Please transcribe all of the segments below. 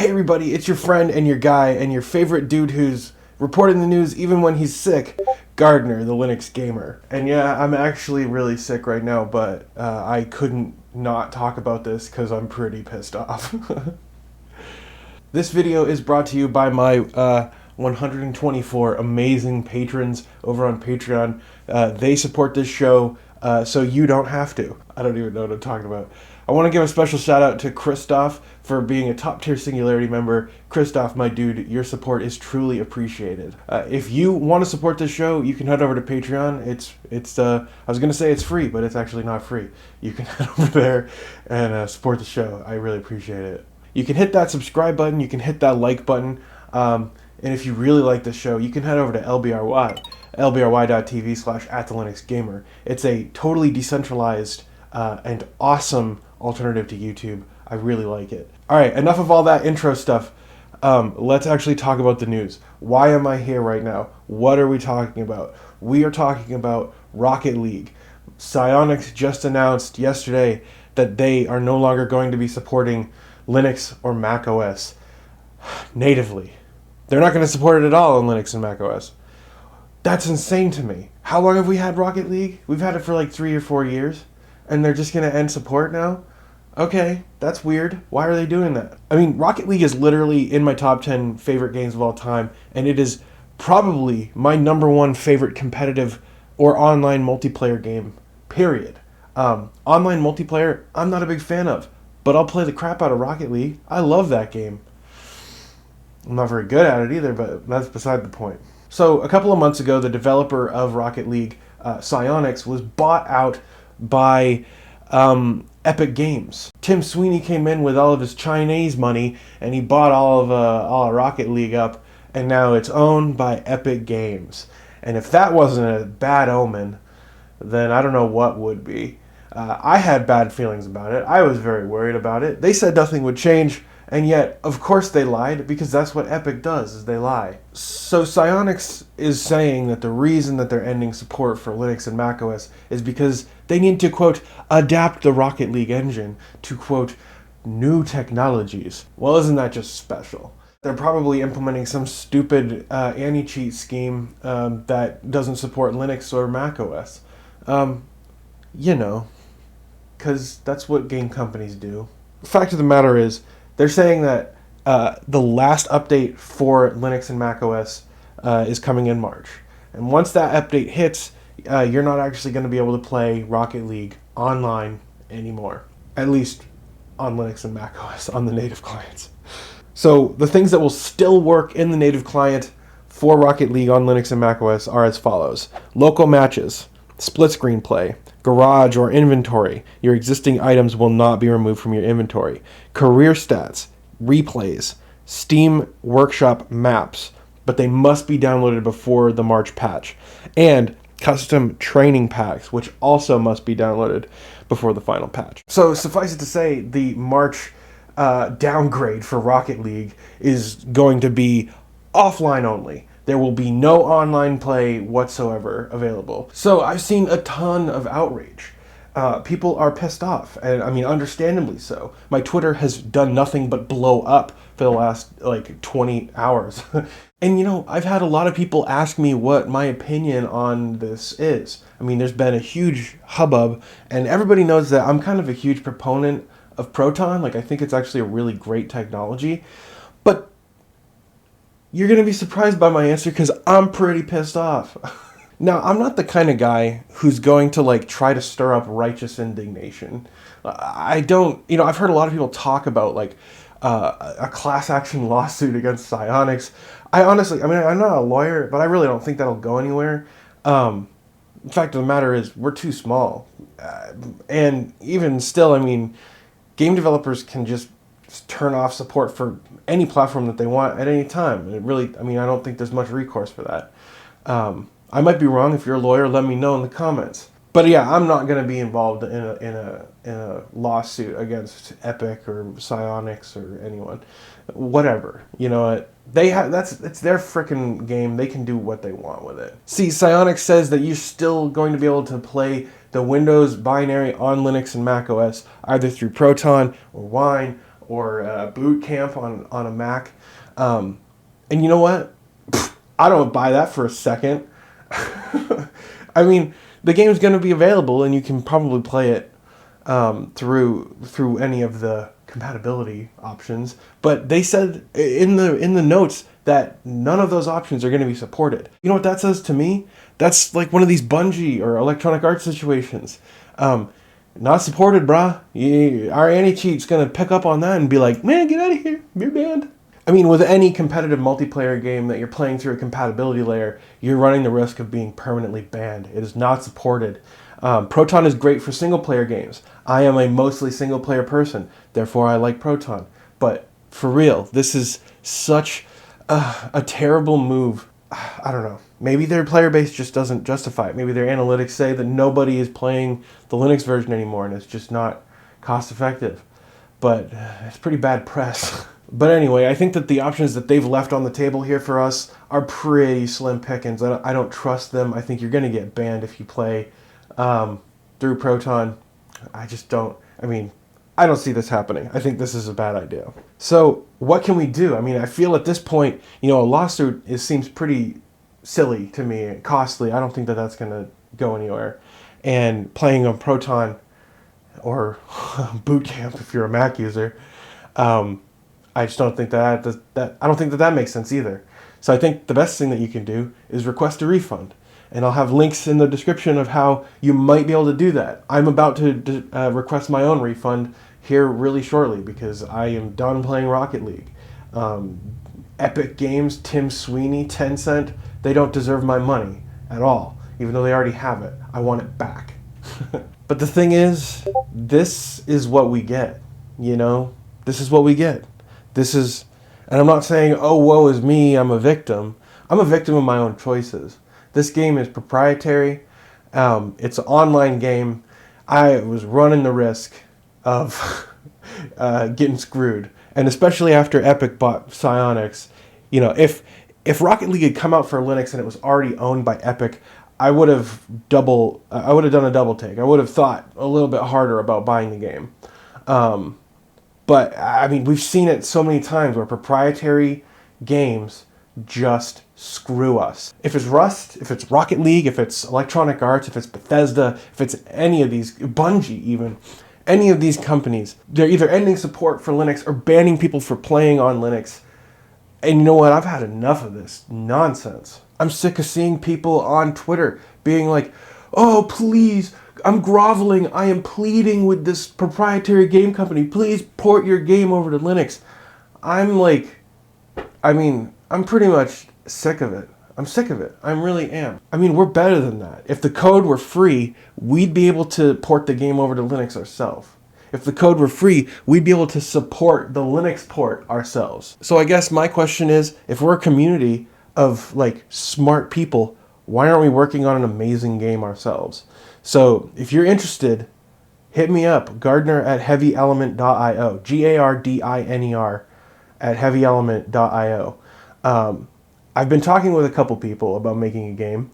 Hey everybody, it's your friend and your guy and your favorite dude who's reporting the news even when he's sick, Gardiner, the Linux gamer. And yeah, I'm actually really sick right now, but I couldn't not talk about this because I'm pretty pissed off. This video is brought to you by my 124 amazing patrons over on Patreon. They support this show, so you don't have to. I don't even know what I'm talking about. I want to give a special shout out to Christoph for being a top tier Singularity member. Christoph, my dude, your support is truly appreciated. If you want to support this show, you can head over to Patreon. It's I was going to say it's free, but it's actually not free. You can head over there and support the show. I really appreciate it. You can hit that subscribe button. You can hit that like button. And if you really like this show, you can head over to LBRY, lbry.tv/@thelinuxgamer. It's a totally decentralized and awesome alternative to YouTube. I really like it. All right, enough of all that intro stuff. Let's actually talk about the news. Why am I here right now? What are we talking about? We are talking about Rocket League. Psyonix just announced yesterday that they are no longer going to be supporting Linux or Mac OS natively. They're not going to support it at all on Linux and Mac OS. That's insane to me. How long have we had Rocket League? We've had it for like 3 or 4 years, and they're just going to end support now? Okay, that's weird. Why are they doing that? I mean, Rocket League is literally in my top 10 favorite games of all time, and it is probably my #1 favorite competitive or online multiplayer game, period. Online multiplayer, I'm not a big fan of, but I'll play the crap out of Rocket League. I love that game. I'm not very good at it either, but that's beside the point. So a couple of months ago, the developer of Rocket League, Psyonix, was bought out by Epic Games. Tim Sweeney came in with all of his Chinese money, and he bought all of Rocket League up, and now it's owned by Epic Games. And if that wasn't a bad omen, then I don't know what would be. I had bad feelings about it. I was very worried about it. They said nothing would change, and yet, of course they lied, because that's what Epic does, is they lie. So Psyonix is saying that the reason that they're ending support for Linux and macOS is because they need to, quote, adapt the Rocket League engine to, quote, new technologies. Well, isn't that just special? They're probably implementing some stupid anti-cheat scheme that doesn't support Linux or macOS. You know, because that's what game companies do. The fact of the matter is, they're saying that the last update for Linux and macOS is coming in March. And once that update hits, you're not actually going to be able to play Rocket League online anymore. At least on Linux and macOS, on the native clients. So the things that will still work in the native client for Rocket League on Linux and macOS are as follows. Local matches, split screen play, garage or inventory. Your existing items will not be removed from your inventory. Career stats, replays, Steam Workshop maps, but they must be downloaded before the March patch. And custom training packs, which also must be downloaded before the final patch. So suffice it to say, the March downgrade for Rocket League is going to be offline only. There will be no online play whatsoever available. So I've seen a ton of outrage. People are pissed off, and I mean, understandably so. My Twitter has done nothing but blow up for the last, 20 hours. And, I've had a lot of people ask me what my opinion on this is. I mean, there's been a huge hubbub, and everybody knows that I'm kind of a huge proponent of Proton. I think it's actually a really great technology. But you're going to be surprised by my answer because I'm pretty pissed off. Now, I'm not the kind of guy who's going to try to stir up righteous indignation. I don't, I've heard a lot of people talk about a class action lawsuit against Psyonix. I'm not a lawyer, but I really don't think that'll go anywhere. The fact of the matter is we're too small. And even still, game developers can just turn off support for any platform that they want at any time. And it really, I don't think there's much recourse for that. I might be wrong. If you're a lawyer, let me know in the comments. But yeah, I'm not going to be involved in a lawsuit against Epic or Psyonix or anyone. Whatever. You know what? It's their frickin' game. They can do what they want with it. See, Psyonix says that you're still going to be able to play the Windows binary on Linux and macOS either through Proton or Wine or Boot Camp on a Mac. And you know what? I don't buy that for a second. I mean, the game's going to be available, and you can probably play it through any of the compatibility options. But they said in the notes that none of those options are going to be supported. You know what that says to me? That's like one of these Bungie or Electronic Arts situations. Not supported, brah. Our anti-cheat's going to pick up on that and be like, man, get out of here. You're banned. I mean, with any competitive multiplayer game that you're playing through a compatibility layer, you're running the risk of being permanently banned. It is not supported. Proton is great for single-player games. I am a mostly single-player person, therefore I like Proton. But for real, this is such a terrible move. I don't know. Maybe their player base just doesn't justify it. Maybe their analytics say that nobody is playing the Linux version anymore and it's just not cost-effective. But it's pretty bad press. But anyway, I think that the options that they've left on the table here for us are pretty slim pickings. I don't trust them. I think you're going to get banned if you play through Proton. I just don't. I mean, I don't see this happening. I think this is a bad idea. So what can we do? I mean, I feel at this point, a lawsuit seems pretty silly to me, costly. I don't think that that's going to go anywhere. And playing on Proton or Boot Camp if you're a Mac user, I just don't think I don't think that makes sense either. So I think the best thing that you can do is request a refund. And I'll have links in the description of how you might be able to do that. I'm about to request my own refund here really shortly because I am done playing Rocket League. Epic Games, Tim Sweeney, Tencent, they don't deserve my money at all, even though they already have it. I want it back. But the thing is, this is what we get, This is what we get. And I'm not saying, oh, woe is me, I'm a victim. I'm a victim of my own choices. This game is proprietary. It's an online game. I was running the risk of getting screwed. And especially after Epic bought Psyonix, if Rocket League had come out for Linux and it was already owned by Epic, I would have done a double take. I would have thought a little bit harder about buying the game. But, I mean, we've seen it so many times where proprietary games just screw us. If it's Rust, if it's Rocket League, if it's Electronic Arts, if it's Bethesda, if it's any of these, Bungie even, any of these companies, they're either ending support for Linux or banning people for playing on Linux. And you know what? I've had enough of this nonsense. I'm sick of seeing people on Twitter being like, oh, please, I'm groveling, I am pleading with this proprietary game company, please port your game over to Linux. I'm pretty much sick of it. I'm sick of it. I really am. I mean, we're better than that. If the code were free, we'd be able to port the game over to Linux ourselves. If the code were free, we'd be able to support the Linux port ourselves. So I guess my question is, if we're a community of smart people, why aren't we working on an amazing game ourselves? So if you're interested, hit me up, Gardiner at heavyelement.io, Gardiner at heavyelement.io. I've been talking with a couple people about making a game,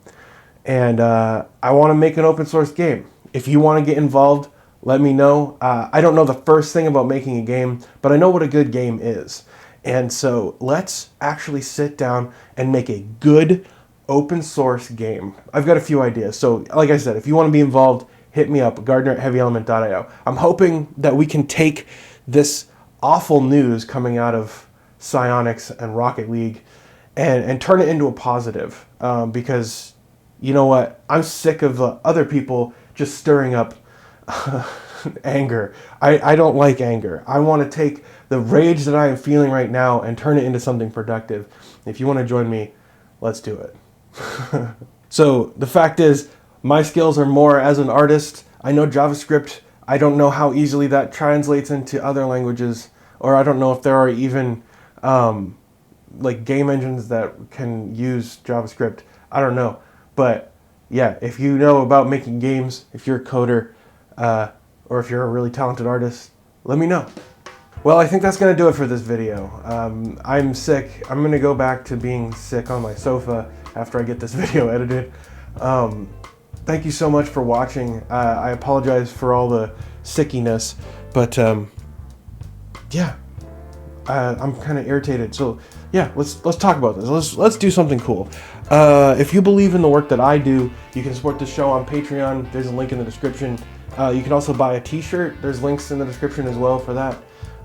and I want to make an open source game. If you want to get involved, let me know. I don't know the first thing about making a game, but I know what a good game is. And so let's actually sit down and make a good open source game. I've got a few ideas. So like I said, if you want to be involved, hit me up, Gardiner at heavyelement.io. I'm hoping that we can take this awful news coming out of Psyonix and Rocket League and turn it into a positive. Because you know what? I'm sick of other people just stirring up anger. I don't like anger. I want to take the rage that I am feeling right now and turn it into something productive. If you want to join me, let's do it. So the fact is, my skills are more as an artist. I know JavaScript. I don't know how easily that translates into other languages, or I don't know if there are even game engines that can use JavaScript. I don't know. But yeah, if you know about making games, if you're a coder, or if you're a really talented artist, let me know. Well, I think that's going to do it for this video. I'm sick. I'm going to go back to being sick on my sofa after I get this video edited. Thank you so much for watching. I apologize for all the sickiness, but yeah. I'm kind of irritated. So yeah, let's talk about this. Let's do something cool. If you believe in the work that I do, you can support the show on Patreon. There's a link in the description. You can also buy a t-shirt. There's links in the description as well for that.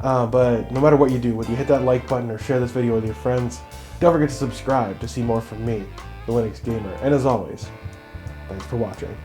But no matter what you do, whether you hit that like button or share this video with your friends, don't forget to subscribe to see more from me, the Linux Gamer. And as always, thanks for watching.